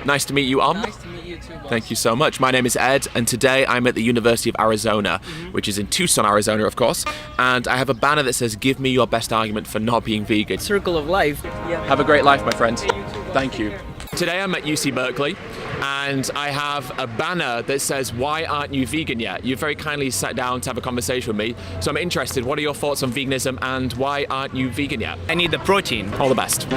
Nice to meet you, Nice to meet you too, boss. Thank you so much. My name is Ed, and today I'm at the University of Arizona, which is in Tucson, Arizona, of course. And I have a banner that says, "Give me your best argument for not being vegan." Circle of life. Yeah. Have a great life, my friend. Hey, you too, boss. Thank you. Today I'm at UC Berkeley, and I have a banner that says, "Why aren't you vegan yet?" You've very kindly sat down to have a conversation with me, so I'm interested. What are your thoughts on veganism, and why aren't you vegan yet? I need the protein. All the best.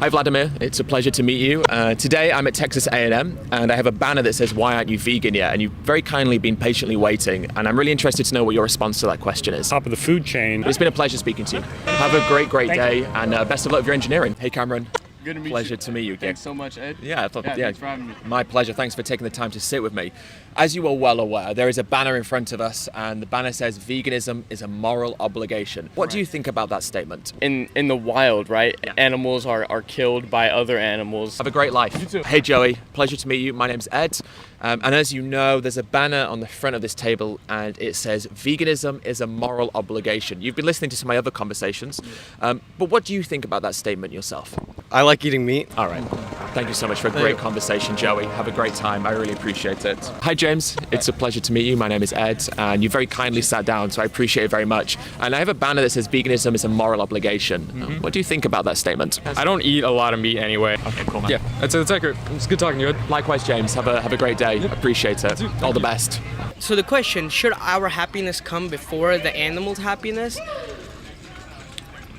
Hi Vladimir, it's a pleasure to meet you. Today I'm at Texas A&M, and I have a banner that says, "Why aren't you vegan yet?" And you've very kindly been patiently waiting, and I'm really interested to know what your response to that question is. Top of the food chain. It's been a pleasure speaking to you. Have a great day, and best of luck with your engineering. Hey Cameron. Good to meet Pleasure you. to meet you again. Thanks so much, Ed. Yeah, Thanks for having me. My pleasure. Thanks for taking the time to sit with me. As you are well aware, there is a banner in front of us, and the banner says, "Veganism is a moral obligation." What do you think about that statement? In the wild, right? Yeah. Animals are killed by other animals. Have a great life. You too. Hey Joey, pleasure to meet you. My name's Ed. And as you know, there's a banner on the front of this table, and it says, "Veganism is a moral obligation." You've been listening to some of my other conversations, but what do you think about that statement yourself? I like eating meat. All right. Thank you so much for a great conversation, Joey. Have a great time. I really appreciate it. Hi, James. It's a pleasure to meet you. My name is Ed, and you very kindly sat down, so I appreciate it very much. And I have a banner that says, "Veganism is a moral obligation." What do you think about that statement? I don't eat a lot of meat anyway. Okay, cool, man. Yeah, that's accurate. It's good talking to you, Ed. Likewise, James. Have a great day. Appreciate it. All the best. So the question, should our happiness come before the animal's happiness?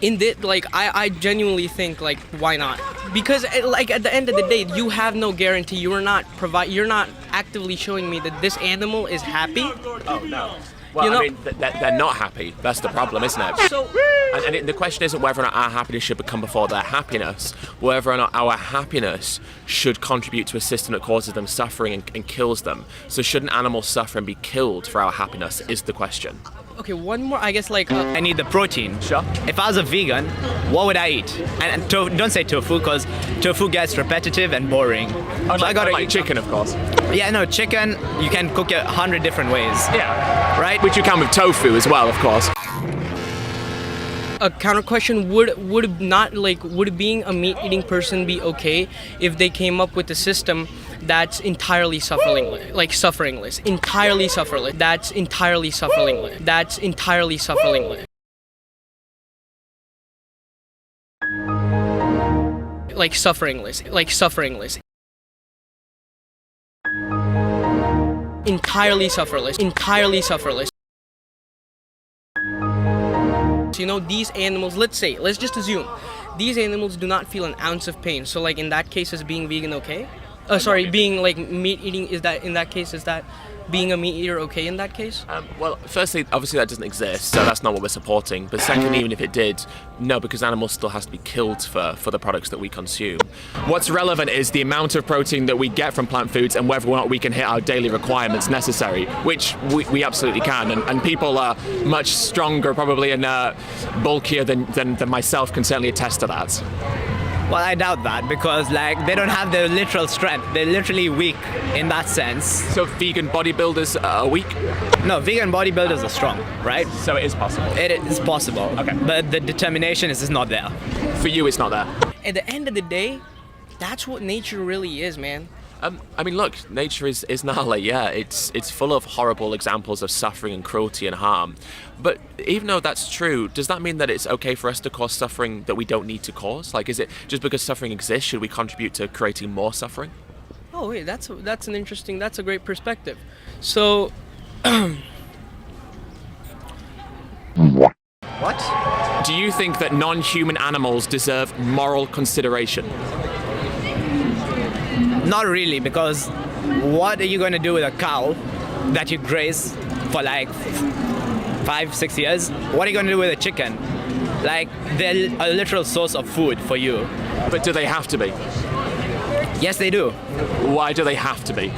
I genuinely think, why not? Because at the end of the day, you have no guarantee. You're not actively showing me that this animal is happy. Oh no. Well, I mean, they're not happy. That's the problem, isn't it? So, and the question isn't whether or not our happiness should come before their happiness, whether or not our happiness should contribute to a system that causes them suffering and kills them. So should an animal suffer and be killed for our happiness is the question. okay, one more, I guess, I need the protein. Sure. If I was a vegan, what would I eat? And don't say tofu, because tofu gets repetitive and boring. So I gotta like eat chicken, of course. Yeah, no, chicken, you can cook it 100 different ways. Yeah. Right? Which you can with tofu as well, of course. a counter question, would being a meat-eating person be okay if they came up with a system that's entirely sufferingless, entirely sufferless, that's entirely sufferingless, that's entirely sufferingless. Sufferingless. Entirely sufferless. So, these animals, let's just assume, these animals do not feel an ounce of pain. So, in that case, is being vegan okay? Being meat eating, is that being a meat eater okay in that case? Well, firstly, obviously that doesn't exist, so that's not what we're supporting. But secondly, even if it did, no, because animals still has to be killed for the products that we consume. What's relevant is the amount of protein that we get from plant foods and whether or not we can hit our daily requirements necessary, which we absolutely can. And people are much stronger probably and bulkier than myself can certainly attest to that. Well, I doubt that, because they don't have the literal strength. They're literally weak in that sense. So vegan bodybuilders are weak? No, vegan bodybuilders are strong, right? So it is possible? It is possible. Okay. But the determination is not there. For you, it's not there? At the end of the day, that's what nature really is, man. I mean, look, nature is gnarly, yeah. It's full of horrible examples of suffering and cruelty and harm. But even though that's true, does that mean that it's okay for us to cause suffering that we don't need to cause? Is it just because suffering exists, should we contribute to creating more suffering? Oh, wait, that's a great perspective. So, What? Do you think that non-human animals deserve moral consideration? Not really, because what are you going to do with a cow that you graze for 5-6 years? What are you going to do with a chicken? They're a literal source of food for you. But do they have to be? Yes, they do. Why do they have to be?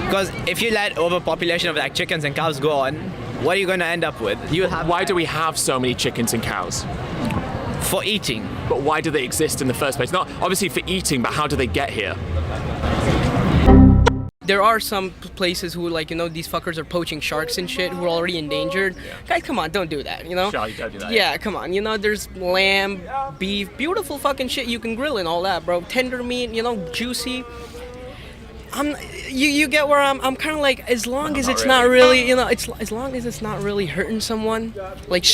Because if you let overpopulation of chickens and cows go on, what are you going to end up with? Why do we have so many chickens and cows? For eating. But why do they exist in the first place? Not obviously for eating, but how do they get here? there are some places who, these fuckers are poaching sharks and shit who are already endangered. Yeah. Guys, come on, don't do that, Sure, don't do that. Yeah, come on, there's lamb, beef, beautiful fucking shit you can grill and all that, bro. Tender meat, juicy. You get where I'm kind of like, as long as it's not really, it's as long as it's not really hurting someone, like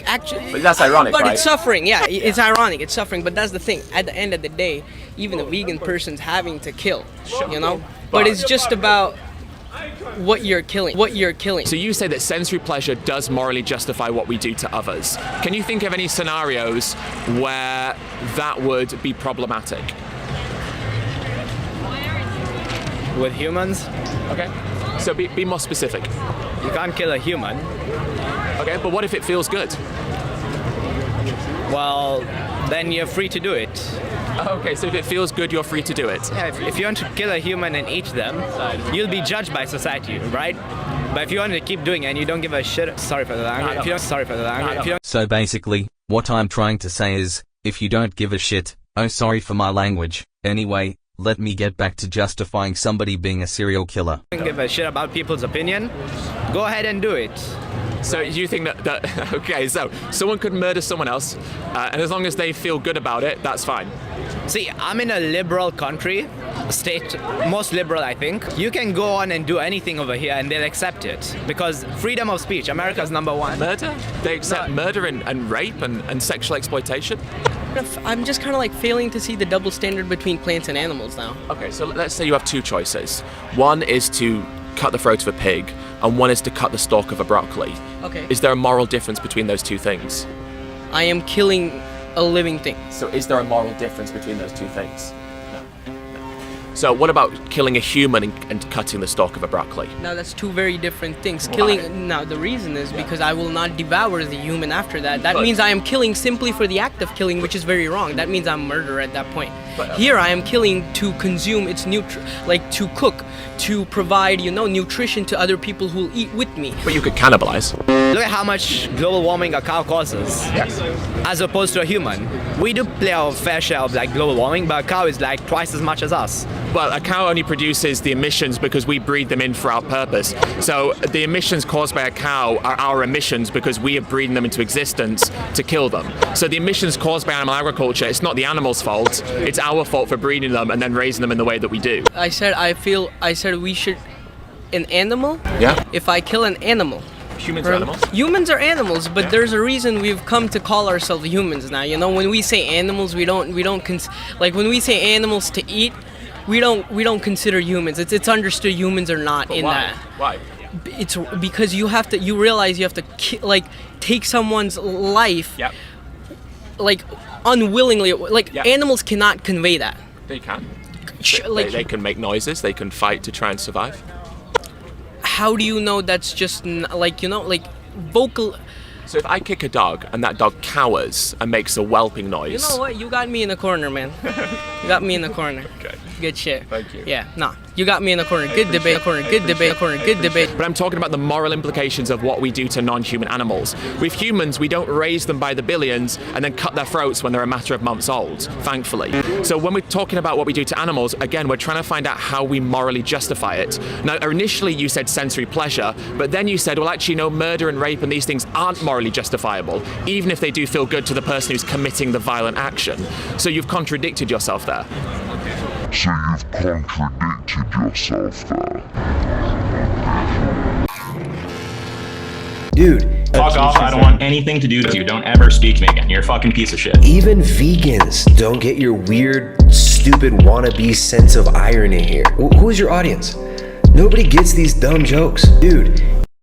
actually. But that's ironic, But right? it's suffering, yeah. It's ironic, it's suffering. But that's the thing. At the end of the day, even a vegan person's having to kill, But it's just about what you're killing. So you say that sensory pleasure does morally justify what we do to others. Can you think of any scenarios where that would be problematic? With humans, Okay. So be more specific. you can't kill a human. Okay, but what if it feels good? Well, then you're free to do it. Okay, so if it feels good, you're free to do it. Yeah, if you want to kill a human and eat them, you'll be judged by society, right? But if you want to keep doing it and you don't give a shit, sorry for the language. If you don't, sorry for the language. If you don't, So basically, what I'm trying to say is, if you don't give a shit, oh sorry for my language. Anyway, let me get back to justifying somebody being a serial killer. give a shit about people's opinion, go ahead and do it. So you think that okay, so someone could murder someone else, and as long as they feel good about it, that's fine. See, I'm in a liberal country, state, most liberal I think. You can go on and do anything over here and they'll accept it. Because freedom of speech, America's #1. Murder? They accept murder and rape and sexual exploitation? I'm just kind of like failing to see the double standard between plants and animals now. Okay, so let's say you have two choices. One is to cut the throat of a pig, and one is to cut the stalk of a broccoli. Okay. Is there a moral difference between those two things? I am killing a living thing. So is there a moral difference between those two things? No. So what about killing a human and cutting the stalk of a broccoli? Now that's two very different things. Why? Now the reason is because I will not devour the human after that. That But- means I am killing simply for the act of killing, which is very wrong. That means I'm a murderer at that point. But- Here I am killing to consume its like to cook, to provide, nutrition to other people who will eat with me. But you could cannibalize. Look at how much global warming a cow causes. Yes. As opposed to a human. We do play our fair share of like global warming, but a cow is like twice as much as us. Well, a cow only produces the emissions because we breed them in for our purpose. So the emissions caused by a cow are our emissions because we are breeding them into existence to kill them. So the emissions caused by animal agriculture, it's not the animal's fault, it's our fault for breeding them and then raising them in the way that we do. I said we should, an animal? Yeah? If I kill an animal. Humans are animals. Humans are animals, but there's a reason we've come to call ourselves humans now. When we say animals, when we say animals to eat, we don't consider humans. It's understood humans are not in Why? that. Why? It's because you realize you have to take someone's life Yep. unwillingly. Yeah. Animals cannot convey that. They can. Like, They can make noises, they can fight to try and survive. how do you know that's just vocal? So if I kick a dog and that dog cowers and makes a whelping noise. You know what? You got me in the corner, man. You got me in the corner. Okay. Good shit. Thank you. Yeah, nah. You got me in the corner. Good debate. Good debate. But I'm talking about the moral implications of what we do to non-human animals. With humans, we don't raise them by the billions and then cut their throats when they're a matter of months old, thankfully. So when we're talking about what we do to animals, again, we're trying to find out how we morally justify it. Now, initially you said sensory pleasure, but then you said, well, actually, no, murder and rape and these things aren't morally justifiable, even if they do feel good to the person who's committing the violent action. So you've contradicted yourself there. So you've contradicted yourself there. Dude, Fuck off, I don't want anything to do with you. Don't ever speak to me again. You're a fucking piece of shit. even vegans don't get your weird, stupid wannabe sense of irony here. Who is your audience? Nobody gets these dumb jokes. Dude,